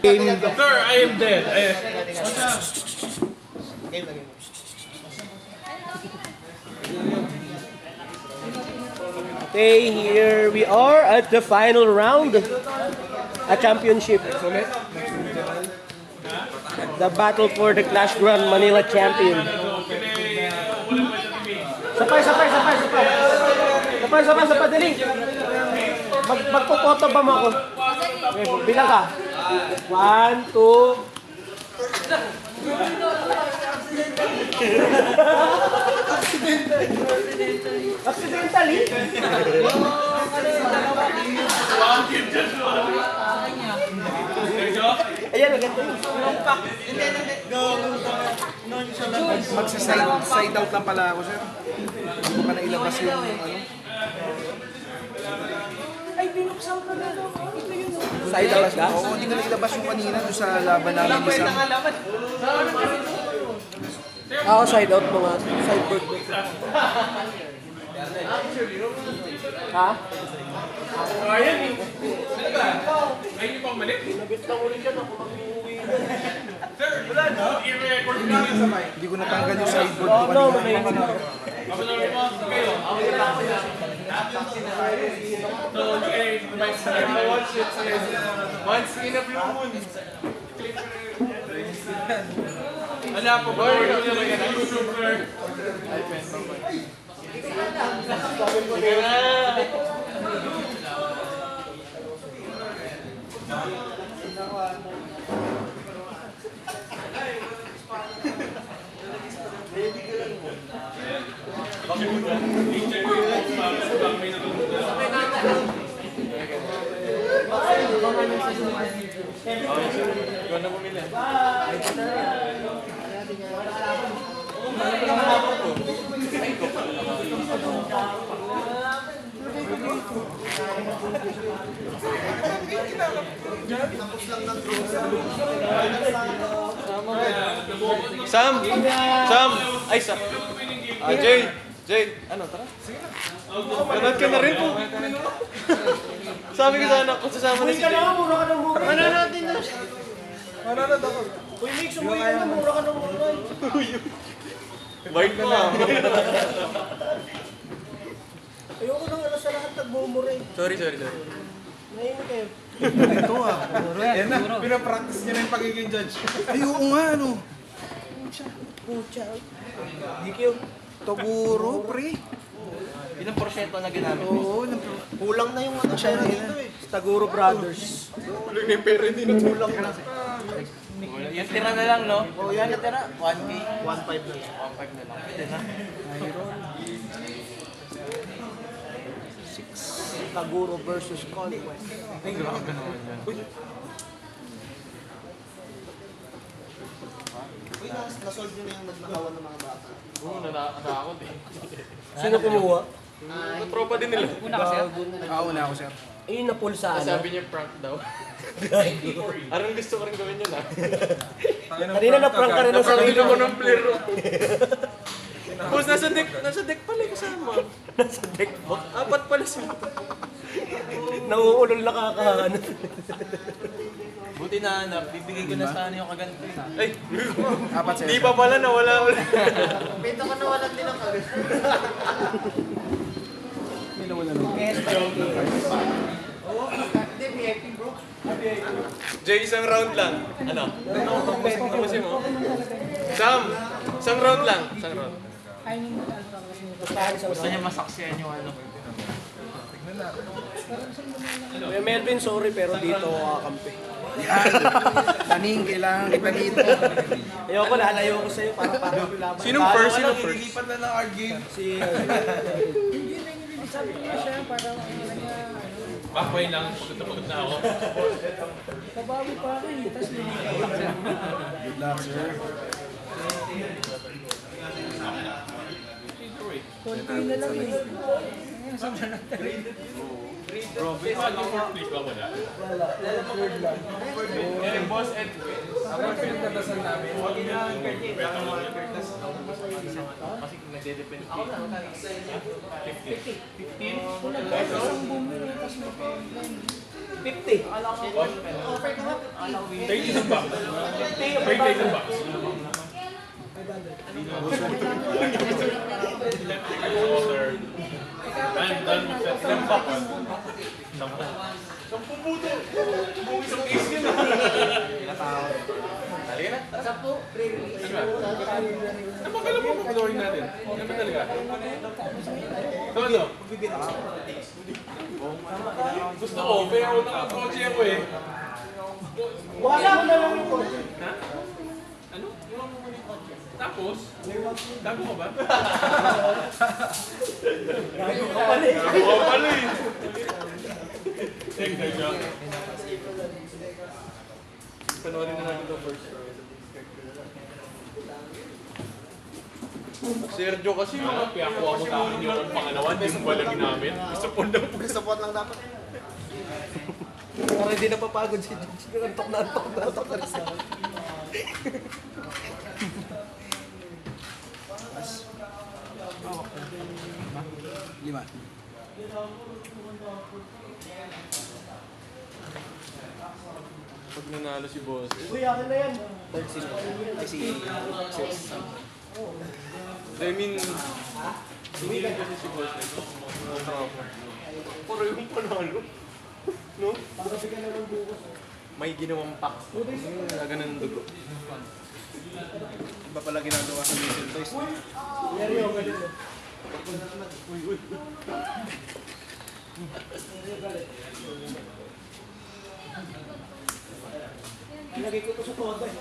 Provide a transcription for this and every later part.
Sir, I am dead. Okay, here we are at the final round. A championship. The battle for the Clash Grand Manila champion. Sapay, dali. Magpo-photo ba mo ako? Okay, bilang ka. 1, 2. Accidentally? Ayan, agad yun. Magsa-side out lang pala ako, sir. Hindi pa nailabas yung ano. Ay, binuksan ka na. Ito yun. Side out ka? Oo, hindi ko nailabas yung kanina doon sa laban namin ni Sam. Ako side out mga sideboard. Ha? Ayan eh. Ay, hindi pang malit. Nabit lang ulit yan ako mag-uwi. Sir, wala no? I-record namin sabay. Hindi ko natanggal yung sideboard ko kanina. Ako na rin kayo. So, once in a blue moon. Wala po ba? YouTuber. Sam! Ay, Sam! Jay! Ano, tara? Sige na. Panood ka na rin po. Sabi ko sa anak ko, sasama na si Jay. Mura ka ng mura. Manonood din na siya. Manonood ako. Uy, Mix, umuwi ka na. Mura ka ng mura. Bait mo ah. Ayoko nang ano sa lahat nagmumura eh. Sorry. Ngayon kayo. Ito ah. Yan na, pinapractice niya na yung pagiging judge. Ay, oo nga, ano. Pucha. DQ. Toguro, pre. Ilang porsyento na ginamit? Oo, Kulang na yung ano siya dito eh. Taguro Brothers. May pera din ang kulang. Yung tira na lang, no? Oh, yan na tira. 1K. 1.5 na lang. 1.5 na lang. Pwede na. Taguro versus Conquest. Ay, grabe naman yan. Uy, nasolve nyo na yung nagnakawan ng mga bata. Oo, natakot eh. Sino kumuha? Tropa din nila. Una kasi. Una ako, sir. Ayun na pulsa. Sabi niya prank daw. Parang gusto ko rin gawin yun ah. Kanina na-prank ka rin na sa Naprank din ako ng player. Boss, nasa deck pala yung kasama. Nasa deck mo. 4 pala sila. Nanguulol na kakaano. Buti na, bibigay ko na sana yung kaganto. Ay, Apat, sir. di pa pala nawala ulit. Pito ka nawalan din ang kagad. Jay, isang round lang. Ano? Tapusin mo. Sam, isang round lang. Isang round. Gusto niya masaksiyan yung ano. Melvin, sorry pero dito ako kakampi. Taning, kailangan kita dito. Ayoko, lalayo ko sa'yo para laban. Sinong first? Sinong first? Ilipat na ng art game. Bakway lang. Pagod na ako. Good luck, sir. Bakit yung fourth place ba wala? Boss Edwin. Kasi kung nagde-depend ako na, 15? 50. Take isang box. Take isang box. Water. I'm done with that. Ilang box? Sampung puto. Buong isang case yun. Halika na. Ano ba kailan mo papadorin natin? Ano ba talaga? Ano? Gusto ko, pero nakakotse ako eh. Wala ko na lang yung kotse. Ha? Ano? Tapos? Tago ka ba? Gago ka pala eh. Tago ka pala eh. Take the job. Panoorin na natin ito first. Sergio kasi mga Piyakuha mo sa akin yung pangalawa, hindi mo pala ginamit. Support lang dapat. Parang hindi napapagod si George. Antok na rin sa akin. Lima. pag nanalo si boss. Uy, akin na yan. I mean, hindi rin kasi si boss. Puro yung panalo. No? May ginawang pack. Ganun ng dugo. Iba pala ginagawa sa Little Toys. Ilagay ko ito sa todo eh.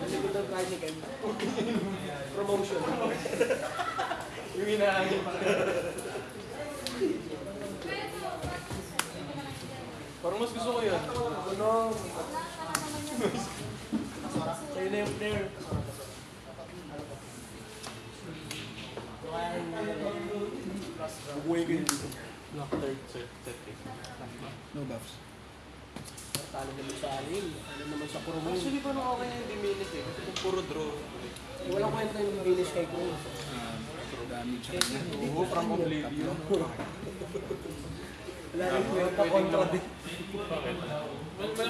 Kasi ko daw tricycle. Promotion. Yung inaangin pa. Parang mas gusto ko yan. Ano? Sa'yo na yung player. Bubuhay ko yun dito. Third set. No buffs. Talo naman sa alin. Ano naman sa Kurumo. Actually, parang okay na yung diminis eh. Kasi kung puro draw. Walang kwenta yung finish kay Kurumo. Damage siya kanya. Oo, from Oblivion. Wala rin kwenta kontra din.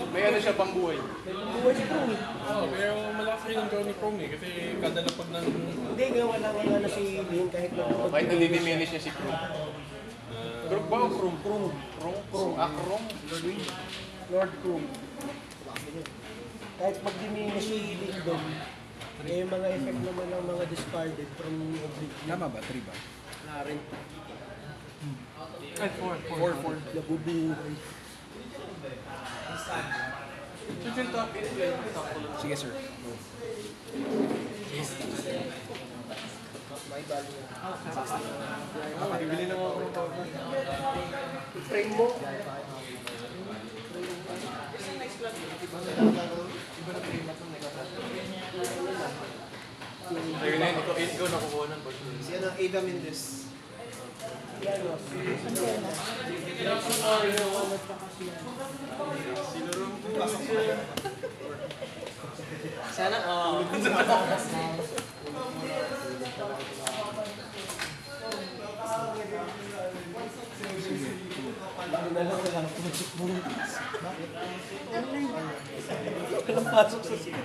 May ano siya pang buhay. May pambuhay si Kurumo. Oo, pero malakas rin ang draw ni Chrome eh. Kasi kada lapag ng... Hindi, wala na si Lin kahit na. Kahit nadi-diminish niya si Krum. Krum ba o Krum? Krum. Krum. Ah, Krum. Lord Krum. Kahit mag-diminish si Lin doon, yung mga effect naman ng mga discarded from Oblivion. Tama ba? 3 ba? Wala rin. Ay, 4. Nabubuhay. Yung top 8 guys. Sige sir. Bibili na ako ng power. Frame mo. Ayun na yun, ikaw nakukuha ng boss. Si ano, Ada Mendez. Sana, oo. Walang pasok sa sila.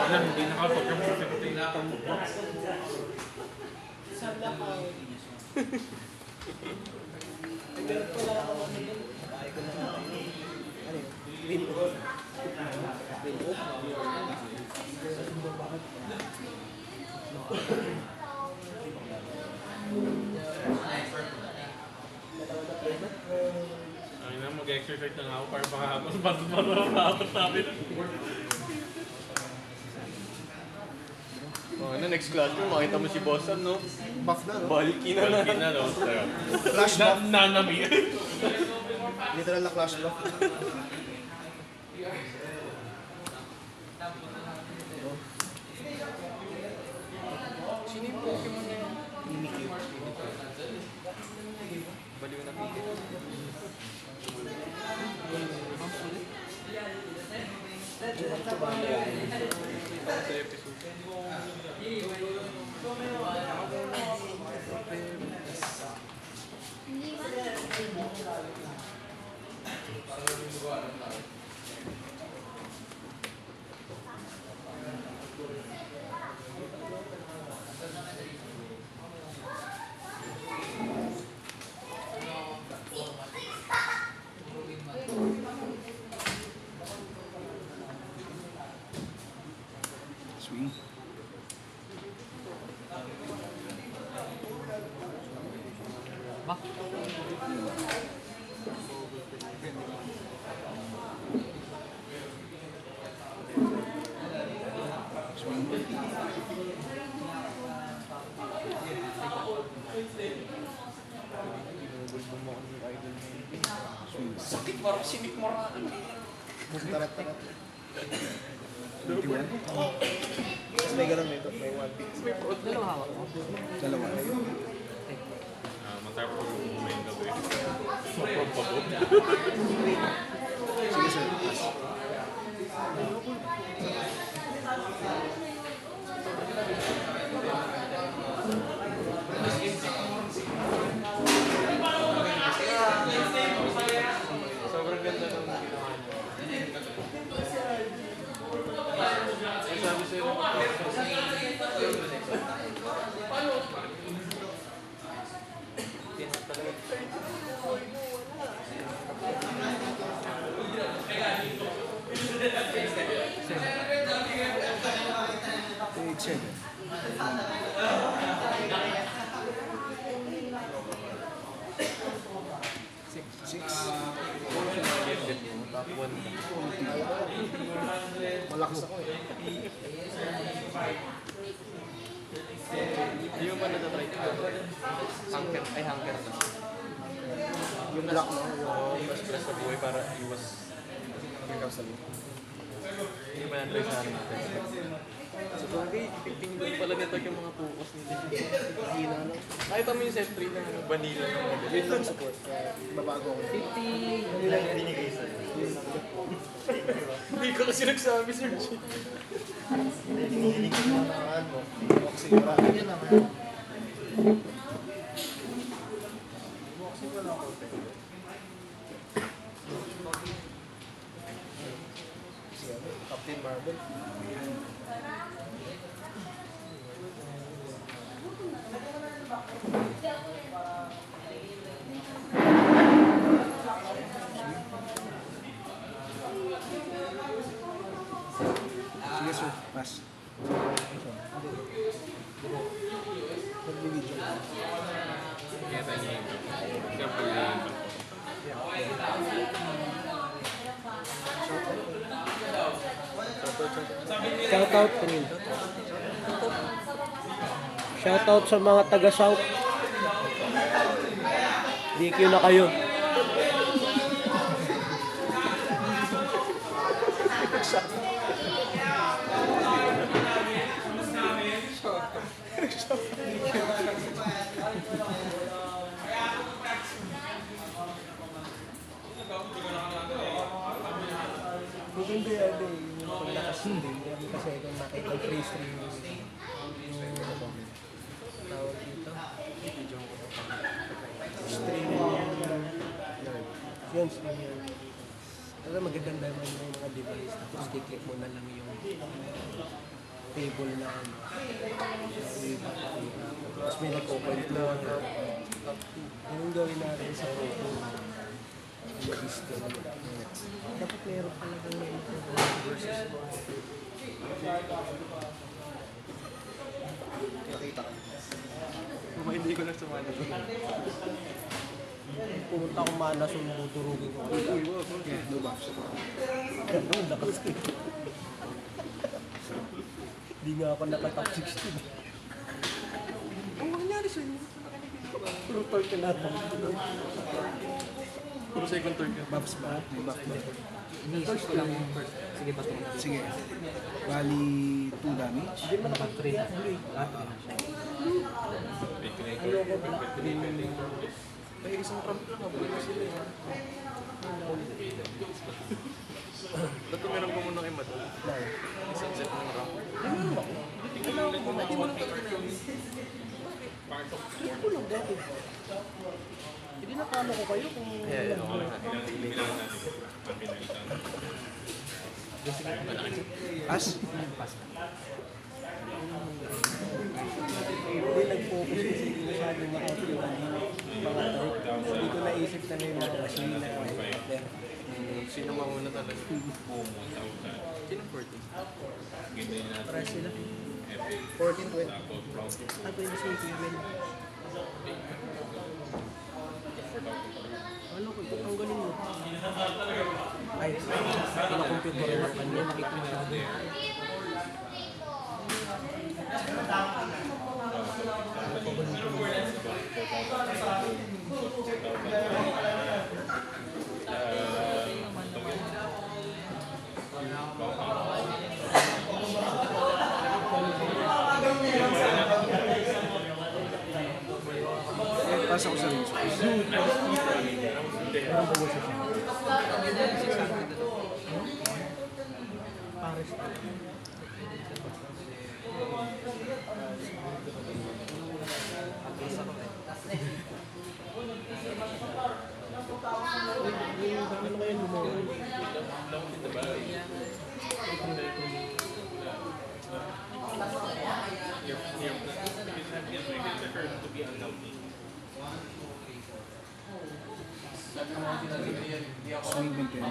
Alam, hindi nakapag-compute. Ay na, mag-exercise na nga ako para baka mas marunong namin. Oh, ano, next classroom, makita mo si boss, no? Buff na, no? Baliki na Malaki na, no? Flash buff. Nanami. Literal na flash buff. Sino yung Pokemon na yun? Baliw na pili. Sa episode. Sakit parang sinik marami. Tarat-tarat. 21. Tapos may ganun nito. May 1 piece. Dalawa hawak mo. Dalawa. Matay po yung may gabi. Sige sir. Pass. Sobrang ganda ng ginawa niya. Ay, sabi sa'yo, Take 7. Six. top 1. Malakas ako eh. Hindi mo ba natatry ka? Hunker, ay hunker na. Yung black no? Yung Mas stress sa buhay para iwas. ikaw sa loob. Hindi mo na-try sa akin natin. Sa bagay, tingin pala nito yung mga focus nito. Hina no? Nakita mo yung set 3 na vanilla ng mga Wait lang support. Babago ako. 50. Hindi lang binigay sa'yo. Hindi ko kasi nagsabi, Sir G. Hindi ko naman mo. Boxing wala. Yun naman. Boxing wala ako. Sige, Captain Marvel. Sige sir, pass. Magbibidyo. Kaya niya yung siyempre yung Shoutout ko rin. Shoutout sa mga taga-South. DQ na kayo. Hindi yan eh, yung paglakas din. Kasi kung nakita free stream yung tawag dito. Stream yun, stream yun. Pero magandang naman yung mga device. Tapos i-click mo na lang yung table na ano. Tapos may nag-open na yung gawin natin sa photo. Dapat meron talagang versus Nakita ka. Kung hindi ko na sumali. pumunta akong manas yung buturugin ko. Uy, no buffs. Ganun, lakas ko. Hindi nga ako naka-top 16. Ang nangyari sa'yo? Puro torque ka natin. Puro second turn ka. Buffs ba? May buff ba? First ko lang yung first. Sige pa ito. Sige. Bali 2 damage. Hindi mo naka-3. Ayoko ba? Ay, isang ramp lang. Habulin mo sila eh. Ba't tumiram ko muna kay Madal? Isang set ng ramp. Ito lang dati. Hindi nakano ko kayo kung... Yeah, okay lang. Pass? Hindi nag-focus kasi hindi masyadong ma-out yung mga torque. Hindi ko naisip na may mga machine na there. Sino mauna talaga? Sino 14? Para sila. 14-20. Ako yung si Kevin. Ano ko, tanggalin mo. Ay, pinakomputer mo kanya, makita mo siya. Pasok sa rin. Swing din kayo.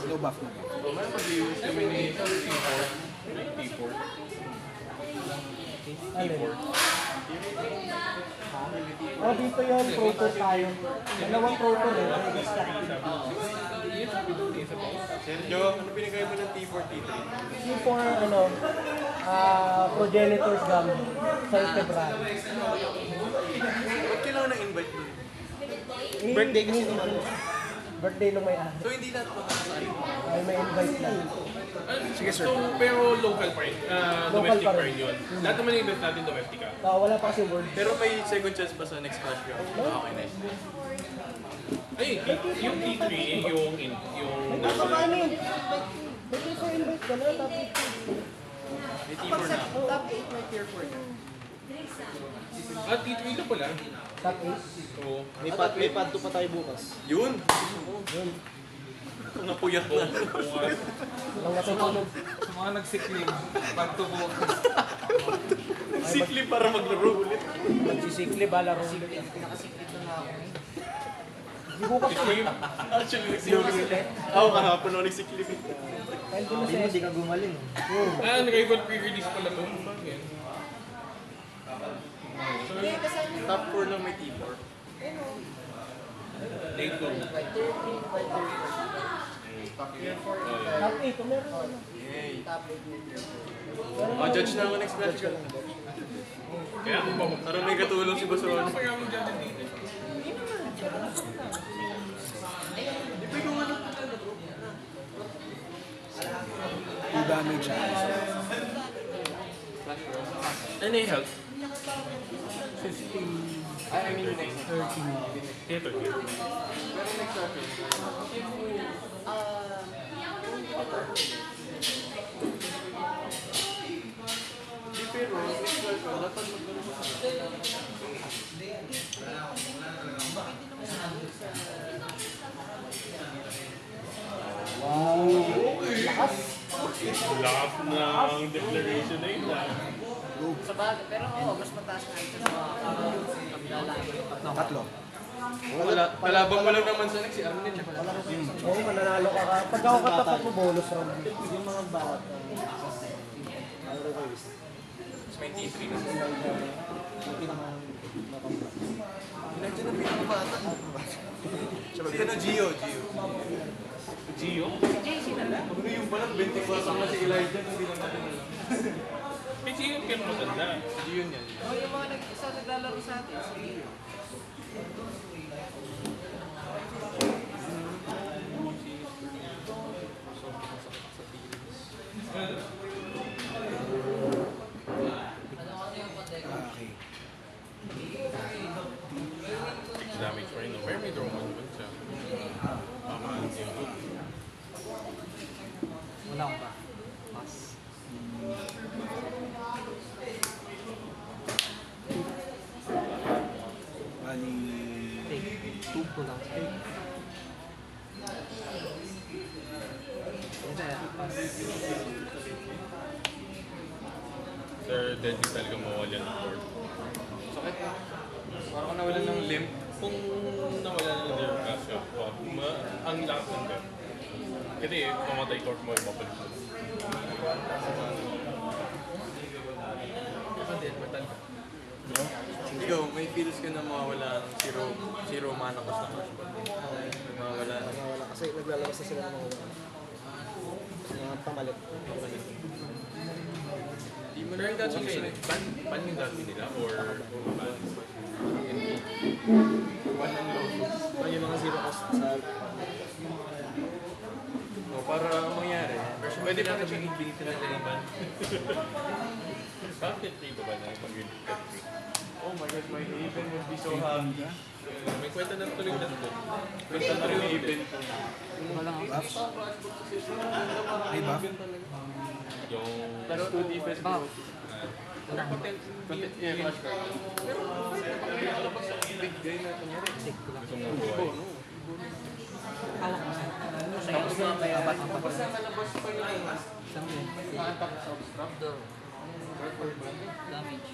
Low buff na. May mag-use kami ni T4. Oh, dito yun, proto tayo. Dalawang proto eh. Sergio, ano pinagay mo ng T4, T3? Yung for, ano, progenitors gum sa February. Ba't kailangan ng invite mo? Birthday kasi nung ano. Birthday nung may ano. So hindi lahat makakasali. Ay, may invite lang. Sige, sir. So, pero local pa rin. Domestic pa pa rin. rin yun. Lahat naman yung event natin domestic ah. Wala pa kasi word. Pero may second chance pa sa next Clash Round. Okay, nice. Ay, yung T3, yung Baka ano yun? Birthday for invite ka na, tapos May T4 na. top 8 may tier 4 na. T3 na pala. Top 8? Oo. May pad to pa tayo bukas. Yun! Napuyat na. Ang natutulog. Sa mga nagsikling, pagtubo. Sikli para maglaro ulit. Magsisikli, bala ro. Di bukas ulit. Actually, nagsikli. Ako kahapon ako nagsikli. Kahit di na sa Hindi ka gumaling. Nag-record pre-release pala to. Yan. Top 4 lang may T4. Late ko. top 8, kung meron ano. Yay. Judge na ako next Clash Round. Kaya ako ba? Parang may katulong si Basron. Kaya ako dyan dito. Yung damage siya. Ano yung health? 15, I mean, next. 13. Ito. Di pero, next Clash Round, dapat magkaroon mo sa Lakas ng declaration na yun. Sa bagay, pero mas mataas na ito sa mga kabilalaan. Tatlo. Kalabang mo lang naman sa next si Arnel. Oo, mananalo ka ka. Pag ako katapat mo, bonus round. Yung mga bawat May T3 na. Nandiyan ang pinakabata. Siya na Gio. Gio? Ano yung pala, 24 na si Elijah, hindi lang natin alam. May Gio pero maganda. Gio yan. oh, yung mga isa naglalaro sa atin. Sige. Okay. Damage pa rin. Pero may draw mo naman siya. Pamaan siya. Wala ko pa. Mas. Bali, Tube ko lang. Hindi. Sir, Dennis talaga mawala ng court. Sakit. Parang ka nawalan ng limb. Kung nawala na ng Casio, ang lakas ng bet. Kasi pamatay court mo, mapalik mo. Ikaw, may feels ka na mawawala ng zero mana ko sa crush ba? Mawawala na. Wala kasi naglalabas na sila ng mga pamalit. Di mo Pero yung dati kasi, ban yung dati nila or ban? Ban yung mga zero cost sa O, para mangyari. Pwede natin siya i-binita natin ng ban. Bakit dito ba na pag-binita? Oh my God, my Haven would be so happy. May kwenta na tuloy na doon. Kwenta na rin Haven. buffs. May buff? Yung... Pero 2 defense bro. Content. Yeah, flash card. Pero, big guy na kunyari. Gusto mo buhay. Tapos na kaya Basta malabas pa yung nakatap sa obstruct. damage.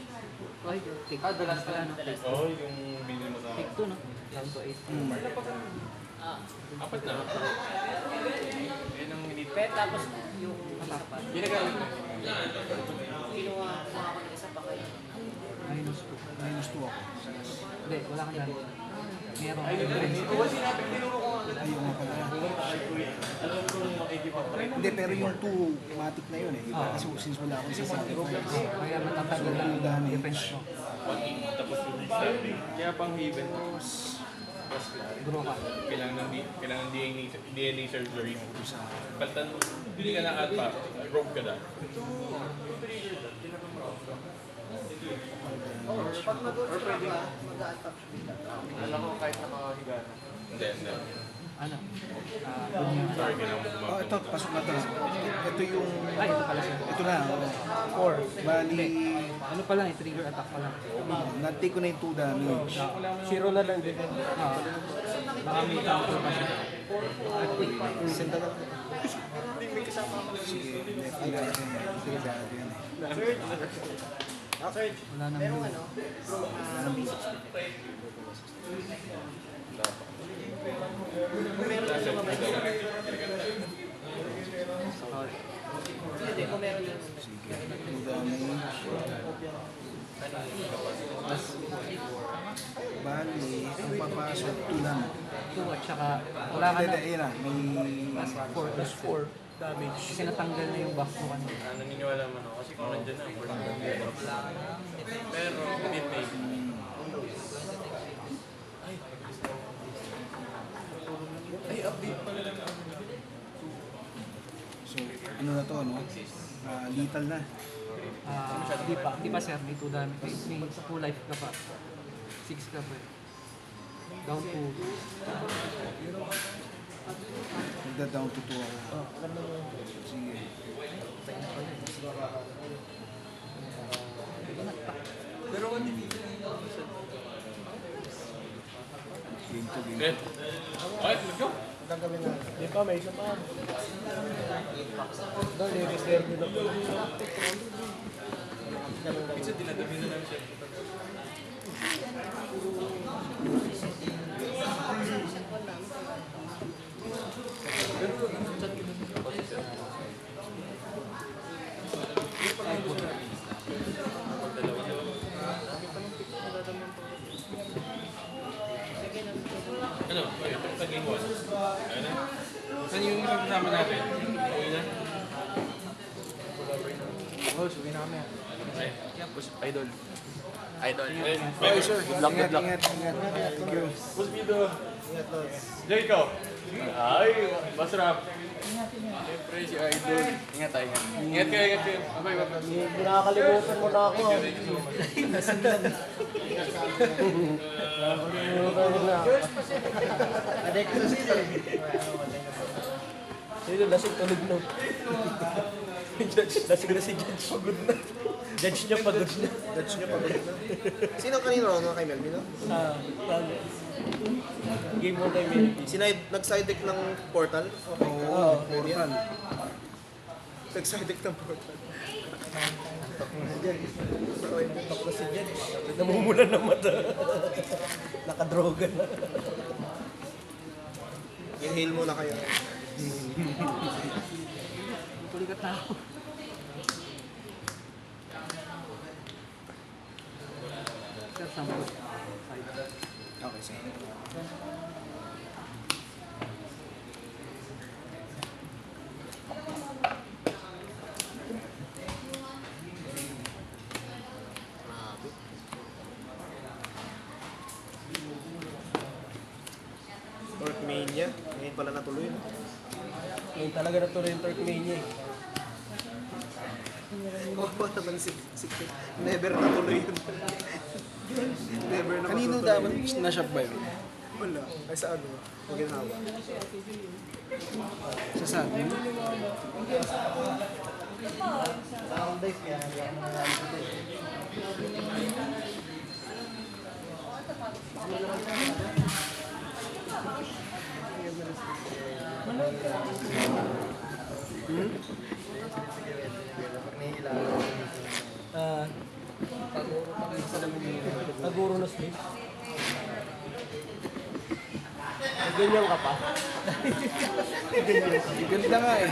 Ay, take. Ah, the last pala, no? Oo, yung binili mo sa... Take 2, no? Down to 8. Apat na. Yan ang minute. Pero tapos yung isa pa. Ginagamit mo. Kinuha ko ng isa pa kayo. Minus 2. Minus 2 ako. Hindi, wala kang dami. Meron. Oo, sinabi, tinuro ko nga. Ayun nga pala. Alam ko yung makikipa pa rin. Hindi, pero yung 2 matic na yun eh. Iba kasi since wala akong sasacrifice. Kaya matatagal lang yung defense mo. Tapos yung Kaya pang Haven. Draw ka. kailangan DNA surgery. Paltan, hindi ka na-add pa. Rogue ka na. Pag mag-draw ka, mag-attack. Alam ko kahit nakahiga na. Hindi. Ano? Sorry, kailangan mo Oh, ito, pasok na to. Ito yung... Ay, ito pala siya. Ito na, 4. Bali, Ano pa lang eh, trigger attack pa lang. na-take ko na yung 2 damage. Zero na lang din. Baka may counter pa siya. Send na lang. Sige, left eye natin. Sige, dati yan eh. Wala nang ano? Hindi, kung meron yun. Sige, 2 damage. Bali, ang papasok 2 lang. 2 at saka wala ka Hindi, na. ayun na. May... Plus 4 plus 4 damage. Kasi natanggal na yung buff mo kanina. Naniniwala man ako kasi kung nandyan na, pero mid maybe. Ay, update pala lang. So, ano na to, no? Lethal na. Di pa sir, may 2 damage. May 2 life ka pa. 6 ka pa. Down to... Magda-down to 2 ako. Sige. Pero kung hindi Game to game. Okay. Okay, let's go. Di pa, may isa pa. Doon, i-reserve nila po. minsan dinadami na lang siya. Ano? Okay, tapos na game 1. Ayun na. Saan yung kasama natin? Uwi na? Oh, suwi na kami. Okay. Idol. Idol. Okay, sir. Ingat, ingat, ingat. Thank you. Boss Bido. Jay, ikaw. Ay, masarap. Siyempre si Idol. Ingat tayo. Ingat kayo, ingat kayo. Bye, bye. Nakakalimutan mo na ako. Adik ko sila. Sino lasing tulog na. Lasing na si Judge. Pagod na. Judge niya pagod na. Judge niya pagod na. Sino kanino ako kay Melvin? Game mo kay Melvin. Nag-side deck ng portal? Oo, portal. Nag-side deck ng portal. Diyan. Tok na si Jen. Namumulan ng mata. Nakadroga na. Inhale muna kayo. Pulikat na ako. Sir, sample. Okay, sige. Turkmania. Ngayon pala natuloy. No? Ngayon talaga natuloy yung Turkmania eh. Oo naman si never natuloy yun. Never na Kanino matutuloy. dapat na-shop ba yun? Wala. Ay sa ano? Ang ginawa. Sa sabi? Naguro na sleep. Ganyan ka pa. Ganda nga eh.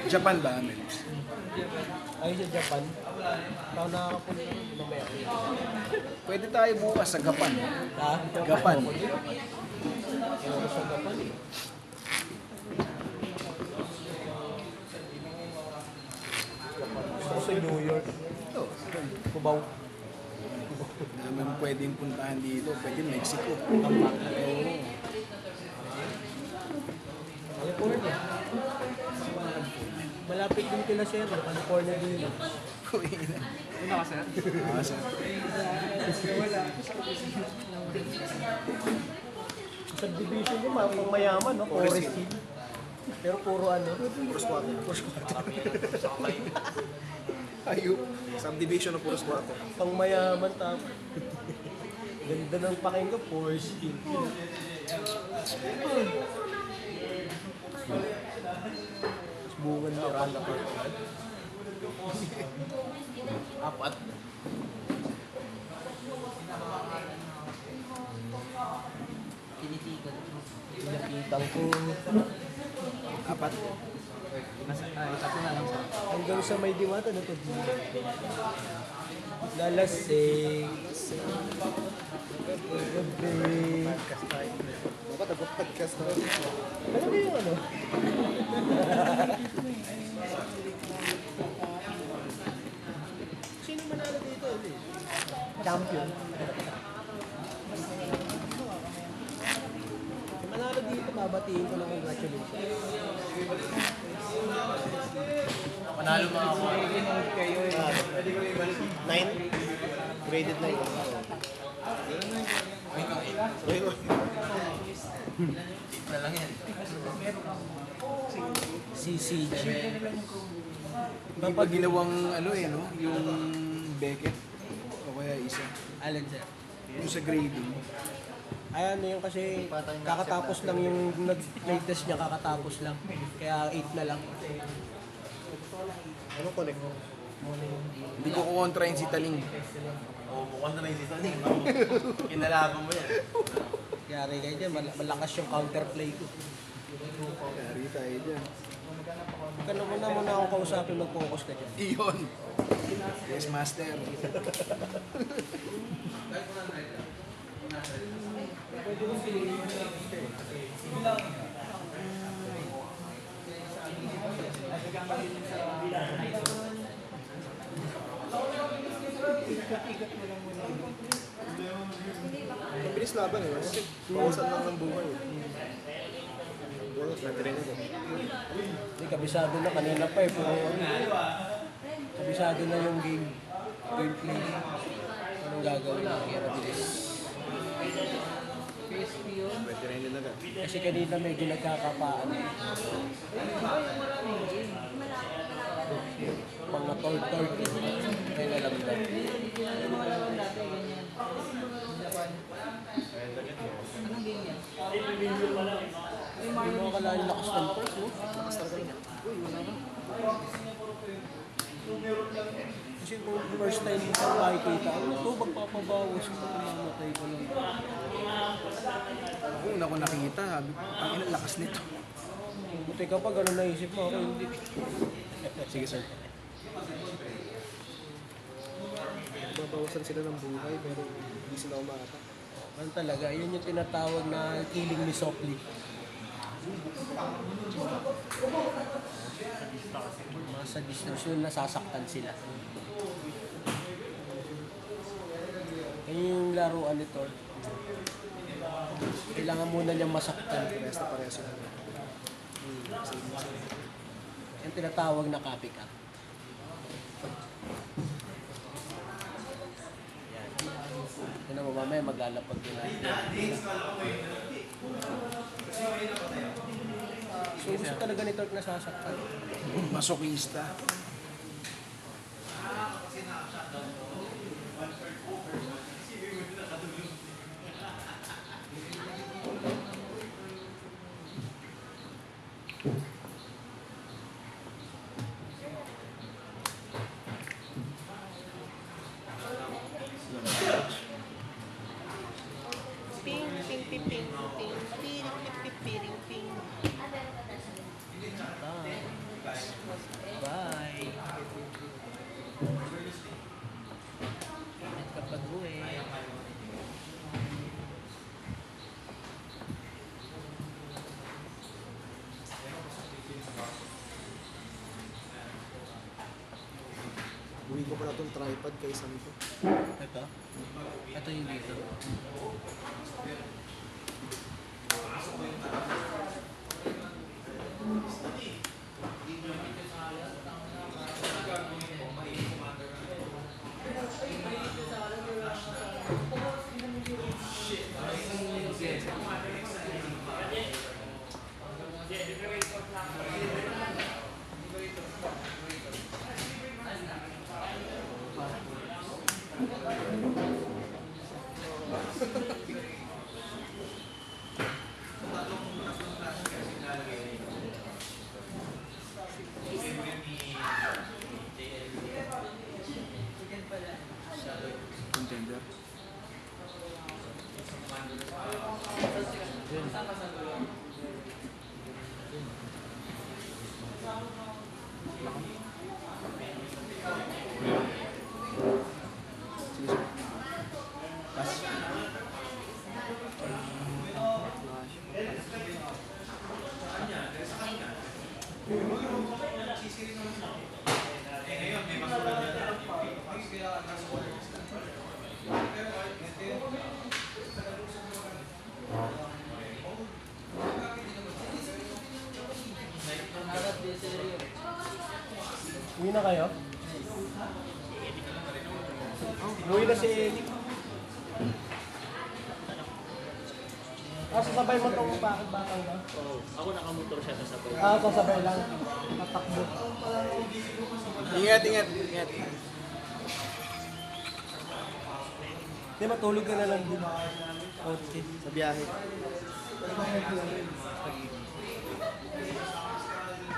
Japan ba, Amel? Ay sa Japan. Tao nakakapunta ng mamaya. Pwede tayo bukas sa Gapan. Ha? Gapan. Ano sa Japan eh. Gusto ko sa New York. Cubao. Naman pwedeng puntahan dito. Pwede Mexico. California. Malapit din kila Sir. California din. Una ka, sir? Subdivision mo, pang mayaman, no? Forest Hill. Pero puro ano? Puro squat. Ayun. Subdivision ng puro squat. Pang mayaman tama. Ganda ng pakinggan, Forest Hill. Tapos bungan ni Rala Park. Apat. Pinakitang ko. Apat. Tatlo na lang, sir. Hanggang sa may diwata na to. Lalasing. Gabi. Dapat nag-podcast na. Ano ba yung ano? Sino manalo dito? Champion. Manalo dito, babatiin ko ng congratulations. Panalo mga ako. 9? Graded 9. Na lang yan. CCG. Hindi pa ginawang ano eh, no? Yung Beckett. O kaya isa. Alin sir? Yung sa grading. Ayan na yun kasi kakatapos lang yung nag-latest niya, kakatapos lang. Kaya 8 na lang. Ano connect? Hindi ko kukontrahin si Taling. Oo, mukhang na lang si Saling. Kinalaban mo yan. Yari kayo dyan, malakas yung counterplay ko. Yari tayo dyan. Huwag ka na muna akong kausapin, mag-focus ka dyan. Iyon. Yes, master. Mabilis laban eh. Kasi pawasan lang ng buhay. Bonus, natin rin. Hindi, kabisado na kanina pa eh. Pero, kabisado na yung gameplay. Anong gagawin ng Hero Bilis? Pwede rin yun agad. Kasi kanina medyo nagkakapaan. Mga tol-tol. Kaya alam na. Hindi mo akalain lakas ng first, no? Lakas talaga niya. Kasi kung first time mo sa makikita, ano to, magpapabawas ko, mamatay ko lang. Ako, una ko nakita, sabi ko, ang ina, lakas nito. Buti ka pa, gano'n naisip mo, ako hindi. Sige, sir. Babawasan sila ng buhay, pero hindi sila umakata. Ano talaga, yun yung tinatawag na killing me softly. Mga sadistas yun, nasasaktan sila. Yan yung laruan nito. Kailangan muna niyang masaktan. Parehas na parehas yun. Yung tinatawag na copycat. Yan. Yan mo, mamaya maglalapag din natin. So gusto talaga ni Turk nasasaktan. Masokista. Ping, ping, ping, ping, ping, ping, ping, ping, ping. Bye! Ingat ka pag-uwi. Uwi ko pala itong tripod kaysa nito. Ito? Ito yung dito. Contender. Sige, sir. Pass. Uwi na kayo? Uwi na si Eric. Sasabay mo itong bakit batang ba? Oo. Ako nakamotor siya kasabay. Sasabay lang. Tatakbo. Ingat, ingat, ingat. Di matulog ka na lang din. Okay. Sa biyahe.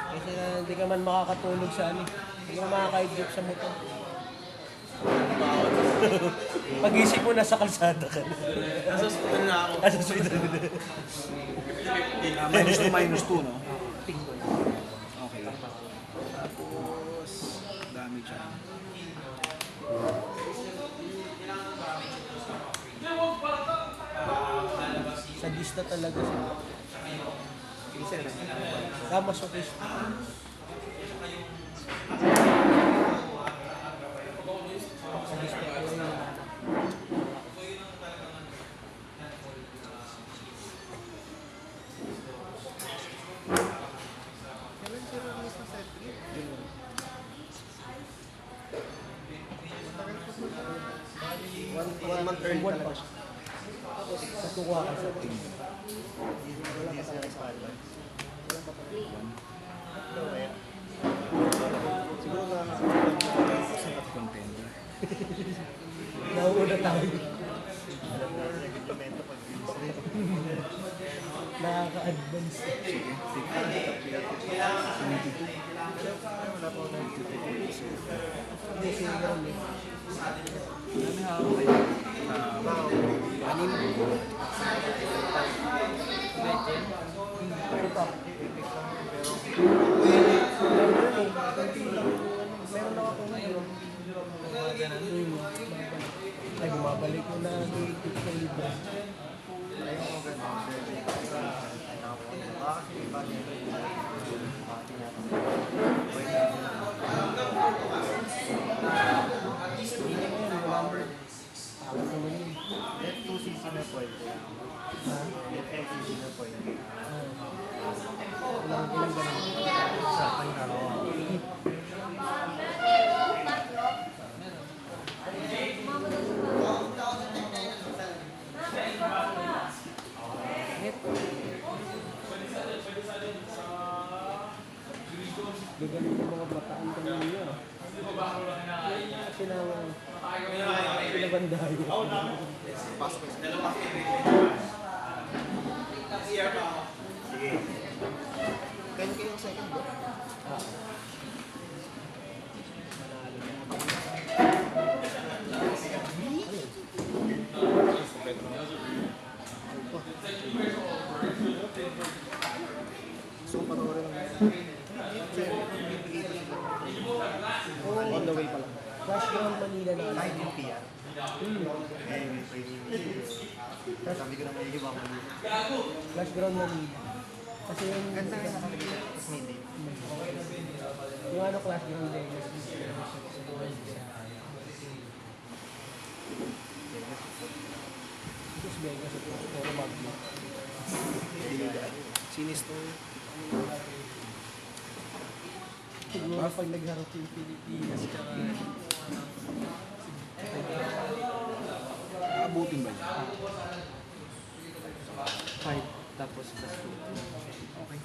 Kasi hindi ka man makakatulog sa ano. Hindi ka makakaidrip sa motor. Pag-isip mo, nasa kalsada ka na. Nasa hospital na ako. Nasa hospital na. Minus 2, no? Okay. Tapos, dami dyan. Sadista talaga siya. Masokista. Sadista talaga yun. One month early talaga siya. Natukuha ka sa team. Wala ka sa espalda. Siguro na Sa contender. nauuna tayo. Nakaka-advance. Sige, take 92. Ay, wala pa ako 92. So, Hindi, sige ganun eh. Dami hawak kayo. anim. Ito pa. Meron na ako ngayon. Ay, bumabalik ko na ng libra. Gagaling yung mga bataan kanina. Pinabandayo. Kaya kayo yung second ba? So, panoorin lang. On the way pa lang. Crash Ground Manila na alam. Sabi ko naman yung ibang Flash Ground Manila. Kasi yung... ganda rin nakalagay. Tapos may date. Yung ano Flash Ground Vegas. Tapos Vegas ito. Pero Magno. Sinister. Siguro pag nagharap yung Pilipinas tsaka... Aabutin ba niya? 5 tapos plus 2. Okay.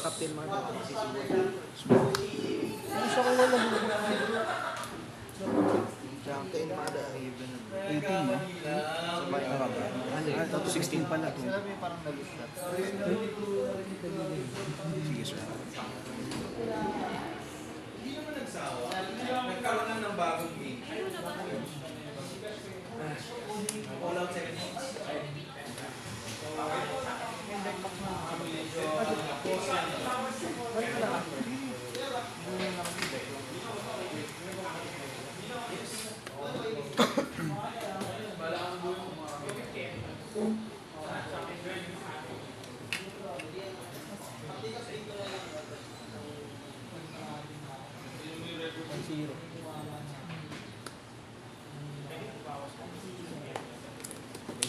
Captain Marvel. Gusto ko na lang. Captain Marvel. 18 no? Sabay na ba? 16 pala to. Sinabi parang nag-start. Sige sir. Nagkaroon na ng bagong game. Fallout 76. Zero.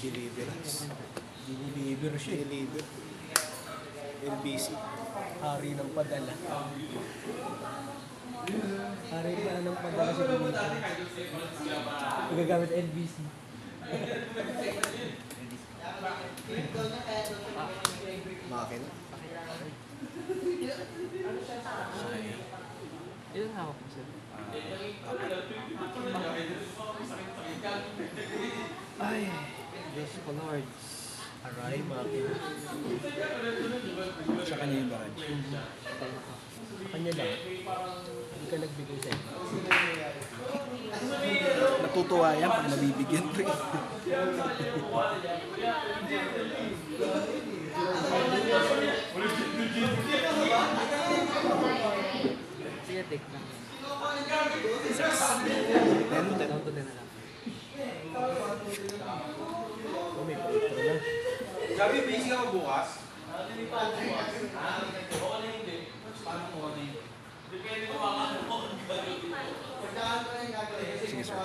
Deliverance. Deliver siya. Deliver. LBC. Hari ng padala. Hari pala ng padala si Deliver. Magagamit LBC. Makina. Ilan hawak mo sir? Ay. Yes, Lords. Aray, makina. Sa kanya yung barrage. Kanya lang. Hindi ka nagbigay sa'yo. Natutuwa yan pag nabibigyan ko eh. Sige, take lang. 10. Down to 10 na lang. Oh, may palito na. Gabi, busy ka ba bukas? Sige sir.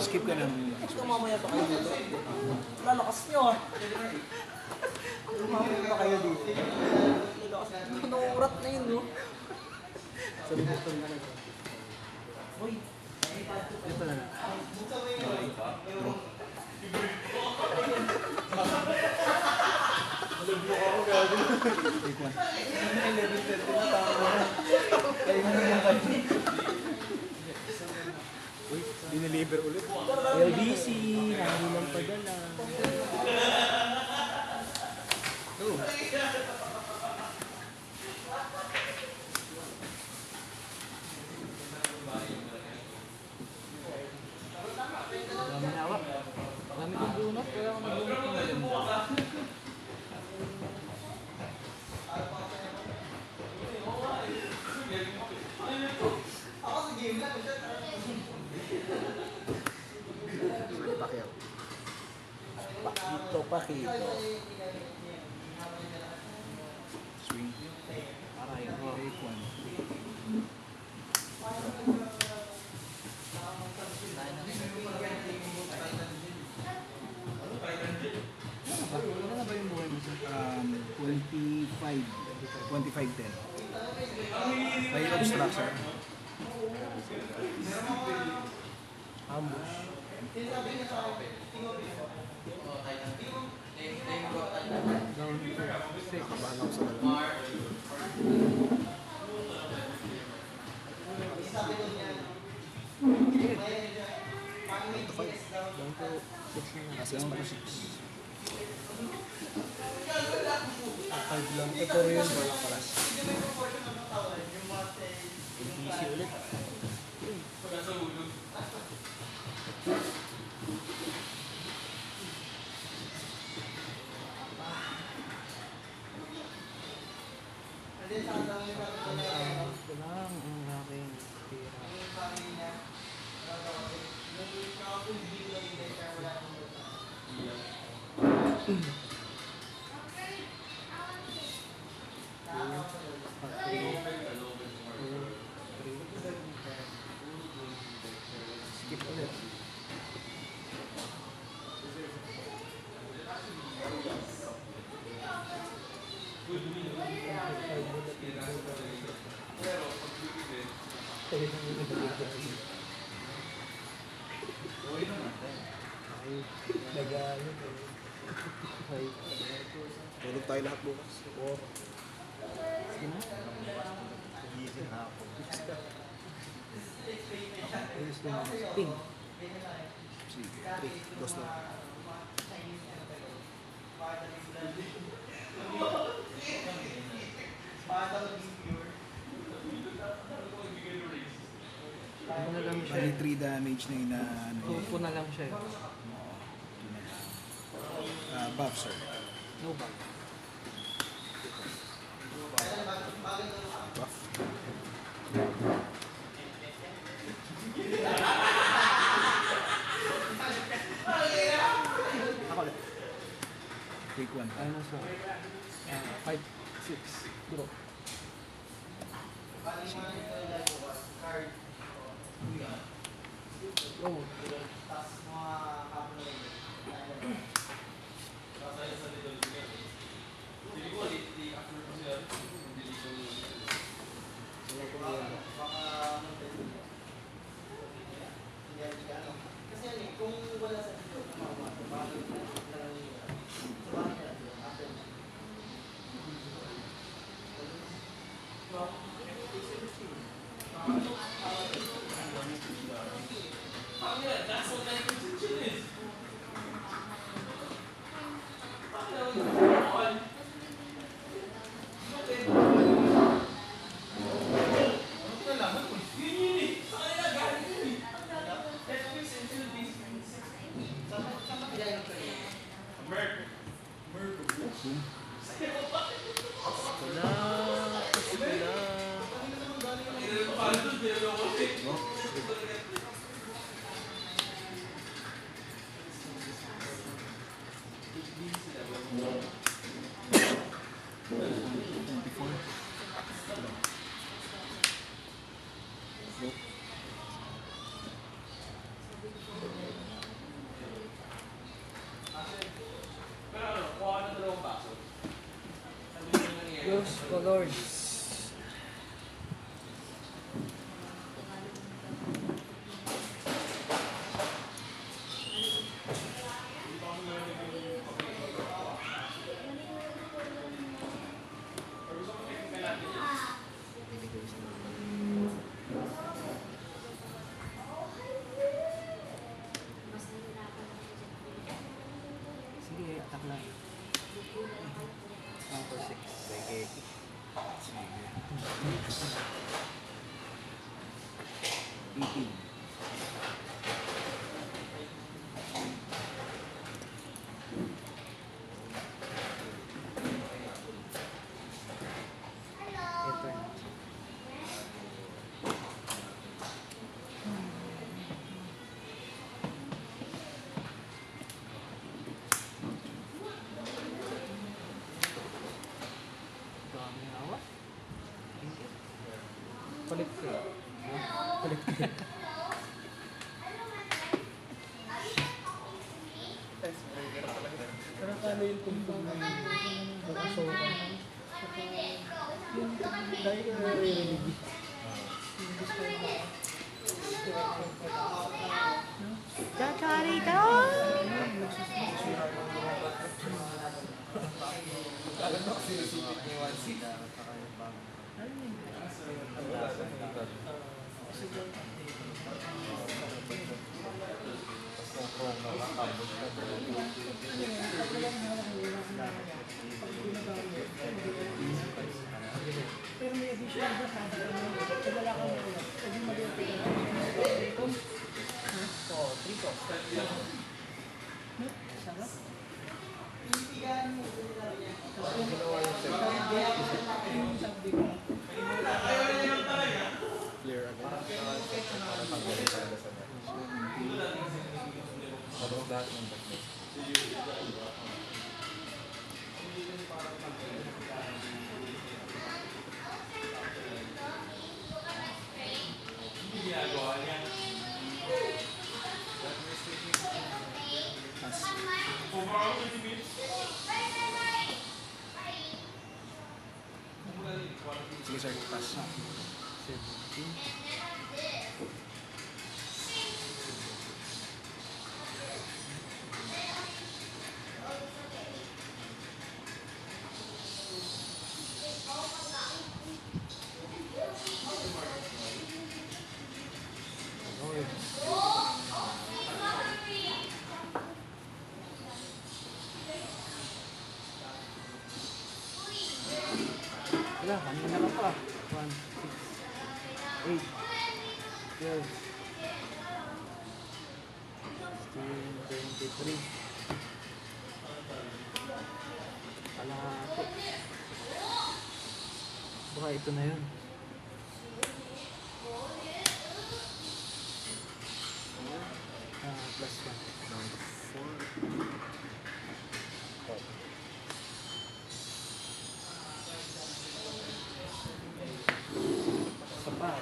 Skip ka ng Ito mamaya pa kayo dito. Lalakas nyo ah. Mamaya pa kayo dito. Nanurat na yun, no? Sabi ko ito na lang. Uy, ito na lang. take one. Uy, dineliver ulit. LBC, namin ng padala. Dami na awak. Dami kong bunot, kaya ako nagbunot ng maganda. Pakito. Swing. Aray, Take one. Ano ba yung buhay mo sa 25. 25-10. May obstruction. Ambush. down to 6? Kabanaw sa dalawa. Down to 6 na nga. Down to 6. 5 lang. Ito rin. Wala palas. LBC ulit. Ito lang ang aking pira. Skip ulit. Tulog tayo lahat bukas. Or, Ping. Sige. 3. Dos na. Ano na lang siya. Bali 3 damage na ina ano niya. Tupo na lang siya. Buff, sir. No bag. Buff. Ako ulit. Take one. Ano na siya? 5, 6. Draw. Oh. Los colors. Sige, atak lang. 1 for 6. Sige. Sige. 18. Ito yun. Dami na awa. Thank you. Palit ka. Palit ka. Pero paano yung tungkol na nakasoka? Yung dahil ko naririnig. Kakarita! Clear agad. Sige sir, pass. 17. Wala, kanina ka pa. 1, 6, 8, 12, 16, 23. Kalahati. Baka ito na yun. Plus 1. Isa pa.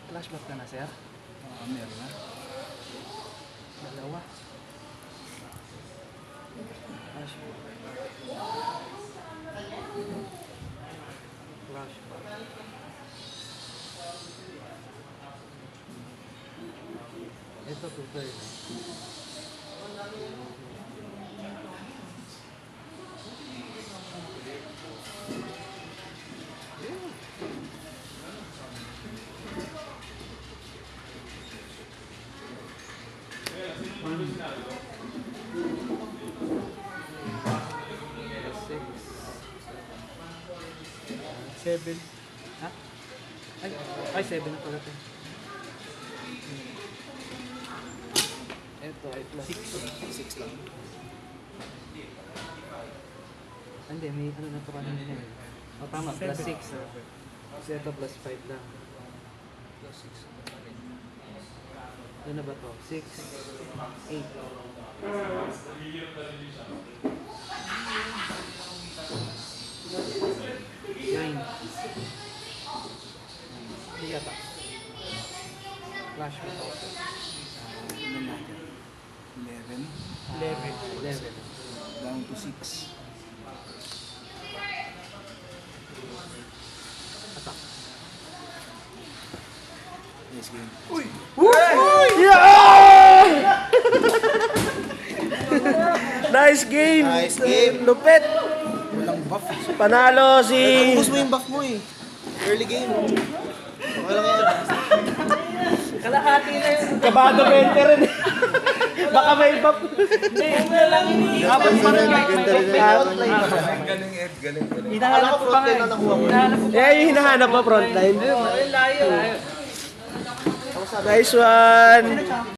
Flashback ka na, sir? Meron na. Dalawa. Flashback. Flashback. Ito, 230. Seven. Ha? Ay, 7 na pala ito. Ito ay plus 6 lang. Hindi, may ano na to kanina yun. O tama, plus 6. Kasi ito plus 5 lang. Ano na ba to? 6, 8. 9. Hindi yata. Flash mo to. Ilan natin? 11 11. down to 6. Attack. Nice game. Nice game! Nice game. Lupit! Walang buff. Panalo si... Ubus mo yung buff mo eh. Early game. Okay lang yan. Kalahati na yun. Kabado 20 rin. Baka may iba. Kapag pa rin. Ganda rin na yun. Hinahanap ko pa nga. Hinahanap ko pa. Eh, yung hinahanap mo frontline. Layo. Nice one!